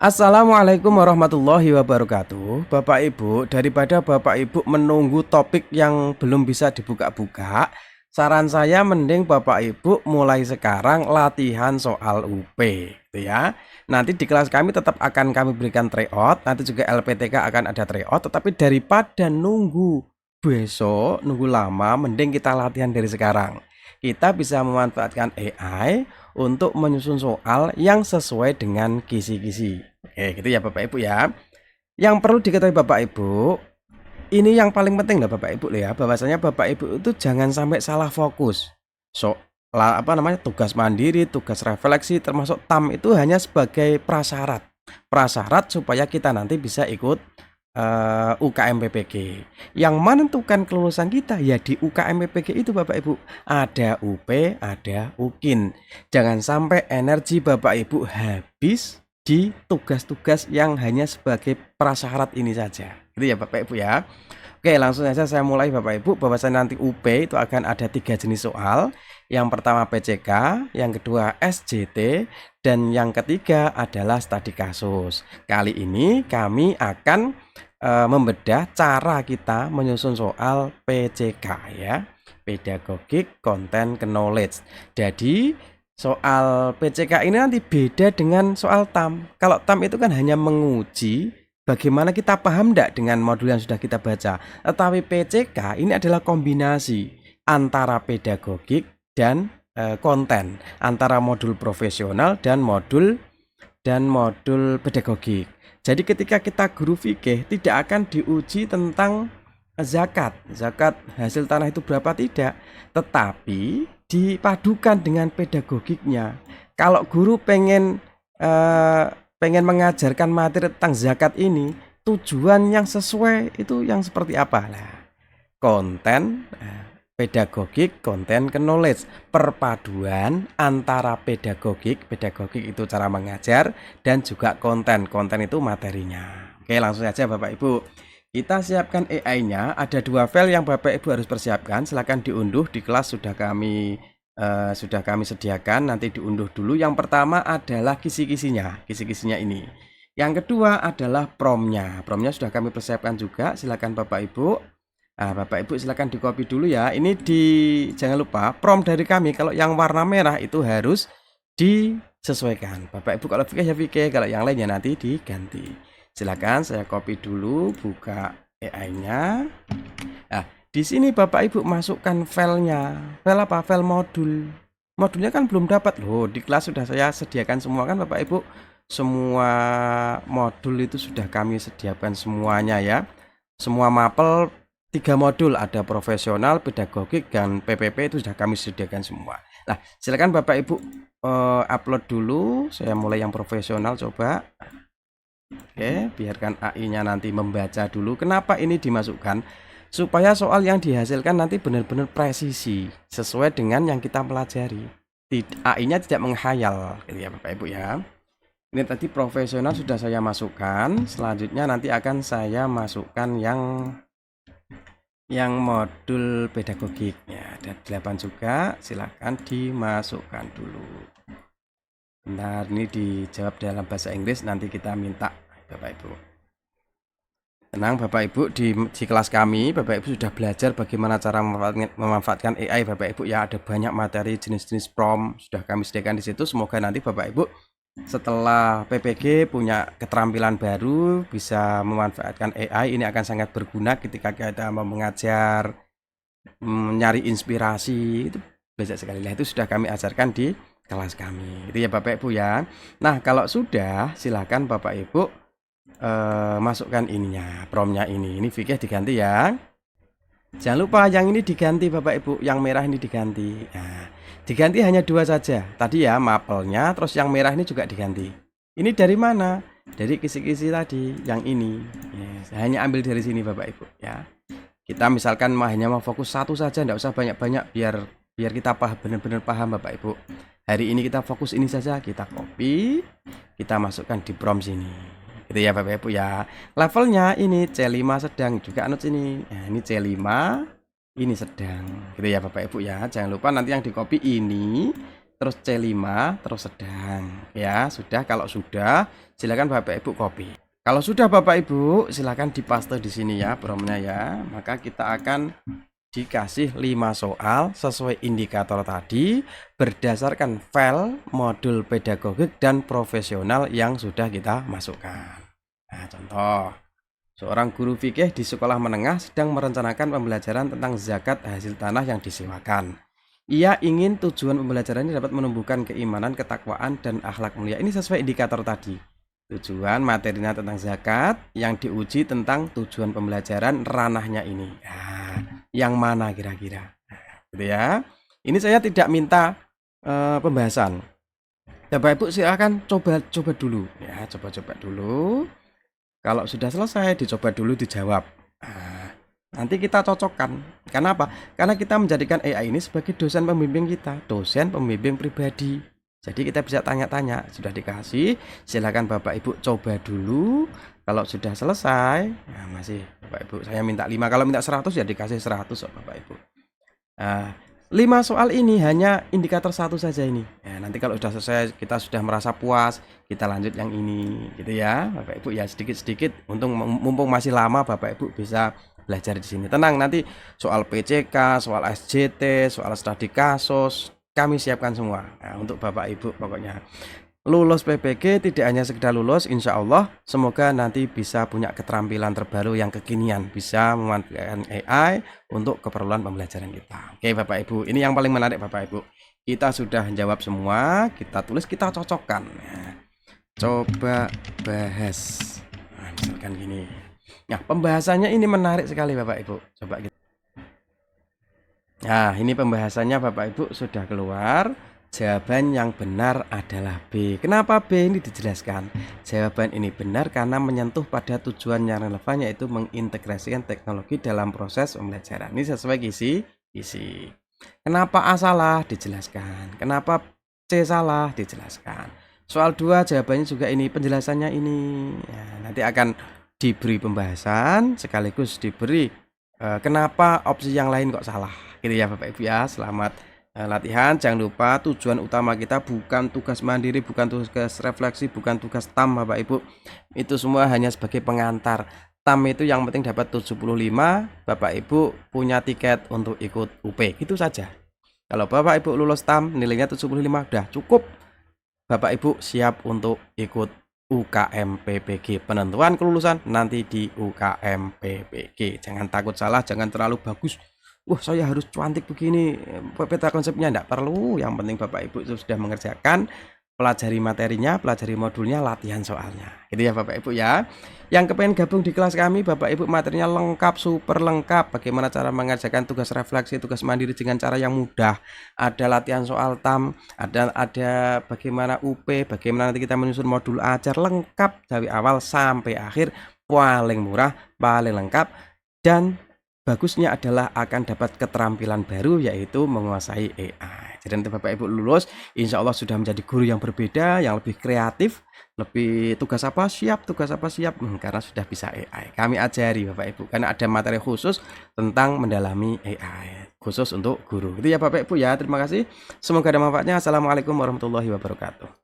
Assalamualaikum warahmatullahi wabarakatuh. Bapak Ibu, daripada Bapak Ibu menunggu topik yang belum bisa dibuka-buka, saran saya mending Bapak Ibu mulai sekarang latihan soal UP, gitu ya. Nanti di kelas kami tetap akan kami berikan tryout, nanti juga LPTK akan ada tryout, tetapi daripada nunggu besok, nunggu lama, mending kita latihan dari sekarang. Kita bisa memanfaatkan AI untuk menyusun soal yang sesuai dengan kisi-kisi. Oke, gitu ya Bapak Ibu ya. Yang perlu diketahui Bapak Ibu, ini yang paling penting lah Bapak Ibu ya, bahwasanya Bapak Ibu itu jangan sampai salah fokus. Tugas mandiri, tugas refleksi termasuk TAM itu hanya sebagai prasyarat. Prasyarat supaya kita nanti bisa ikut UKM PPG. Yang menentukan kelulusan kita ya di UKM PPG itu Bapak Ibu. Ada UP, ada UKIN. Jangan sampai energi Bapak Ibu habis di tugas-tugas yang hanya sebagai prasyarat ini saja. Gitu ya Bapak Ibu ya. Oke, langsung saja saya mulai Bapak Ibu, bahwasanya nanti UP itu akan ada 3 jenis soal. Yang pertama PCK, yang kedua SJT, dan yang ketiga adalah studi kasus. Kali ini kami akan membedah cara kita menyusun soal PCK ya, Pedagogic Content Knowledge. Jadi soal PCK ini nanti beda dengan soal TAM. Kalau TAM itu kan hanya menguji bagaimana kita paham enggak dengan modul yang sudah kita baca. Tetapi PCK ini adalah kombinasi antara pedagogik dan konten, antara modul profesional dan modul pedagogik. Jadi ketika kita guru fikih tidak akan diuji tentang zakat hasil tanah itu berapa tidak, tetapi dipadukan dengan pedagogiknya. Kalau guru pengen mengajarkan materi tentang zakat ini, tujuan yang sesuai itu yang seperti apa? Nah, konten pedagogik, konten knowledge, perpaduan antara pedagogik itu cara mengajar, dan juga konten itu materinya. Oke, langsung saja Bapak Ibu. Kita siapkan AI-nya, ada 2 file yang Bapak Ibu harus persiapkan. Silakan diunduh, di kelas sudah kami sediakan, nanti diunduh dulu. Yang pertama adalah kisi-kisinya ini. Yang kedua adalah promnya sudah kami persiapkan juga. Silakan Bapak Ibu. Bapak Ibu silakan di copy dulu ya. Ini jangan lupa prom dari kami kalau yang warna merah itu harus disesuaikan. Bapak Ibu kalau fikih ya fikih, kalau yang lainnya nanti diganti. Silakan saya copy dulu, buka AI-nya. Nah, di sini Bapak Ibu masukkan filenya. File apa? File modul. Modulnya kan belum dapat loh. Di kelas sudah saya sediakan semua kan Bapak Ibu. Semua modul itu sudah kami sediakan semuanya ya. Semua mapel 3 modul, ada profesional, pedagogik, dan PPP itu sudah kami sediakan semua. Nah, silakan Bapak Ibu upload dulu. Saya mulai yang profesional coba. Oke, biarkan AI-nya nanti membaca dulu. Kenapa ini dimasukkan? Supaya soal yang dihasilkan nanti benar-benar presisi, sesuai dengan yang kita pelajari. AI-nya tidak menghayal, gitu ya Bapak Ibu ya. Ini tadi profesional sudah saya masukkan. Selanjutnya nanti akan saya masukkan yang modul pedagogik ya, ada 8 juga, silahkan dimasukkan dulu. Bentar, ini dijawab dalam bahasa Inggris, nanti kita minta Bapak Ibu. Tenang Bapak Ibu, di kelas kami Bapak Ibu sudah belajar bagaimana cara memanfaatkan AI Bapak Ibu ya. Ada banyak materi jenis-jenis prompt sudah kami sediakan di situ. Semoga nanti Bapak Ibu setelah PPG punya keterampilan baru, bisa memanfaatkan AI. Ini akan sangat berguna ketika kita mau mengajar, mencari inspirasi, itu banyak sekali. Nah, itu sudah kami ajarkan di kelas kami. Itu ya Bapak Ibu ya. Nah, kalau sudah silakan Bapak Ibu masukkan ininya, promnya ini fikih diganti ya. Jangan lupa yang ini diganti Bapak Ibu, yang merah ini diganti. Nah, diganti hanya 2 saja. Tadi ya mapelnya, terus yang merah ini juga diganti. Ini dari mana? Dari kisi-kisi tadi, yang ini. Yes, hanya ambil dari sini Bapak Ibu ya. Kita misalkan hanya mau fokus satu saja, tidak usah banyak-banyak, biar kita benar-benar paham Bapak Ibu. Hari ini kita fokus ini saja, kita copy, kita masukkan di prompt sini. Gitu ya Bapak Ibu ya. Levelnya ini C5 sedang, juga anut sini. Nah, ini C5, ini sedang. Gitu ya Bapak Ibu ya. Jangan lupa nanti yang di copy ini, terus C5, terus sedang. Ya, sudah. Kalau sudah, silakan Bapak Ibu copy. Kalau sudah Bapak Ibu, silakan dipaste di sini ya, bromnya ya. Maka kita akan dikasih 5 soal sesuai indikator tadi berdasarkan file modul pedagogik dan profesional yang sudah kita masukkan. Nah, contoh. Seorang guru fikih di sekolah menengah sedang merencanakan pembelajaran tentang zakat hasil tanah yang disewakan. Ia ingin tujuan pembelajaran ini dapat menumbuhkan keimanan, ketakwaan, dan akhlak mulia. Ini sesuai indikator tadi. Tujuan materinya tentang zakat, yang diuji tentang tujuan pembelajaran ranahnya ini. Nah, yang mana kira-kira? Gitu ya. Ini saya tidak minta pembahasan. Bapak Ibu silakan coba dulu ya, coba dulu. Kalau sudah selesai dicoba dulu dijawab. Nah, nanti kita cocokkan. Karena apa? Karena kita menjadikan AI ini sebagai dosen pembimbing kita, dosen pembimbing pribadi. Jadi kita bisa tanya-tanya, sudah dikasih, silakan Bapak Ibu coba dulu. Kalau sudah selesai, nah masih Bapak Ibu saya minta 5, kalau minta 100 ya dikasih 100 Bapak Ibu. Nah, 5 soal ini hanya indikator 1 saja ini. Ya, nanti kalau sudah selesai kita sudah merasa puas, kita lanjut yang ini gitu ya. Bapak Ibu ya sedikit-sedikit, untung mumpung masih lama Bapak Ibu bisa belajar di sini. Tenang, nanti soal PCK, soal SJT, soal studi kasus kami siapkan semua. Nah, untuk Bapak Ibu pokoknya lulus PPG tidak hanya sekedar lulus, insya Allah semoga nanti bisa punya keterampilan terbaru yang kekinian, bisa memanfaatkan AI untuk keperluan pembelajaran kita. Oke Bapak Ibu, ini yang paling menarik Bapak Ibu. Kita sudah jawab semua, kita tulis, kita cocokkan. Nah, coba bahas. Nah, misalkan gini. Nah, pembahasannya ini menarik sekali Bapak Ibu. Coba kita. Nah, ini pembahasannya Bapak Ibu sudah keluar. Jawaban yang benar adalah B. Kenapa B ini dijelaskan? Jawaban ini benar karena menyentuh pada tujuan yang relevan, yaitu mengintegrasikan teknologi dalam proses pembelajaran. Ini sesuai isi. Kenapa A salah? Dijelaskan. Kenapa C salah? Dijelaskan. Soal 2 jawabannya juga ini, penjelasannya ini. Ya, nanti akan diberi pembahasan sekaligus diberi kenapa opsi yang lain kok salah. Gitu ya Bapak Ibu ya. Selamat latihan. Jangan lupa tujuan utama kita bukan tugas mandiri, bukan tugas refleksi, bukan tugas TAM Bapak Ibu. Itu semua hanya sebagai pengantar. TAM itu yang penting dapat 75, Bapak Ibu punya tiket untuk ikut UP. Gitu saja. Kalau Bapak Ibu lulus TAM nilainya 75 udah cukup. Bapak Ibu siap untuk ikut UKM PPG. Penentuan kelulusan nanti di UKM PPG. Jangan takut salah, jangan terlalu bagus. Wah, saya harus cantik begini. Peta konsepnya enggak perlu. Yang penting Bapak Ibu sudah mengerjakan, pelajari materinya, pelajari modulnya, latihan soalnya. Gitu ya Bapak Ibu ya. Yang kepengen gabung di kelas kami, Bapak Ibu materinya lengkap, super lengkap. Bagaimana cara mengerjakan tugas refleksi, tugas mandiri dengan cara yang mudah. Ada latihan soal TAM, ada bagaimana UP, bagaimana nanti kita menyusun modul ajar, lengkap dari awal sampai akhir, paling murah, paling lengkap, dan bagusnya adalah akan dapat keterampilan baru, yaitu menguasai AI. Jadi nanti Bapak Ibu lulus, insya Allah sudah menjadi guru yang berbeda, yang lebih kreatif, lebih tugas apa siap, karena sudah bisa AI. Kami ajari Bapak Ibu, karena ada materi khusus tentang mendalami AI, khusus untuk guru. Itu ya Bapak Ibu ya, terima kasih. Semoga ada manfaatnya. Assalamualaikum warahmatullahi wabarakatuh.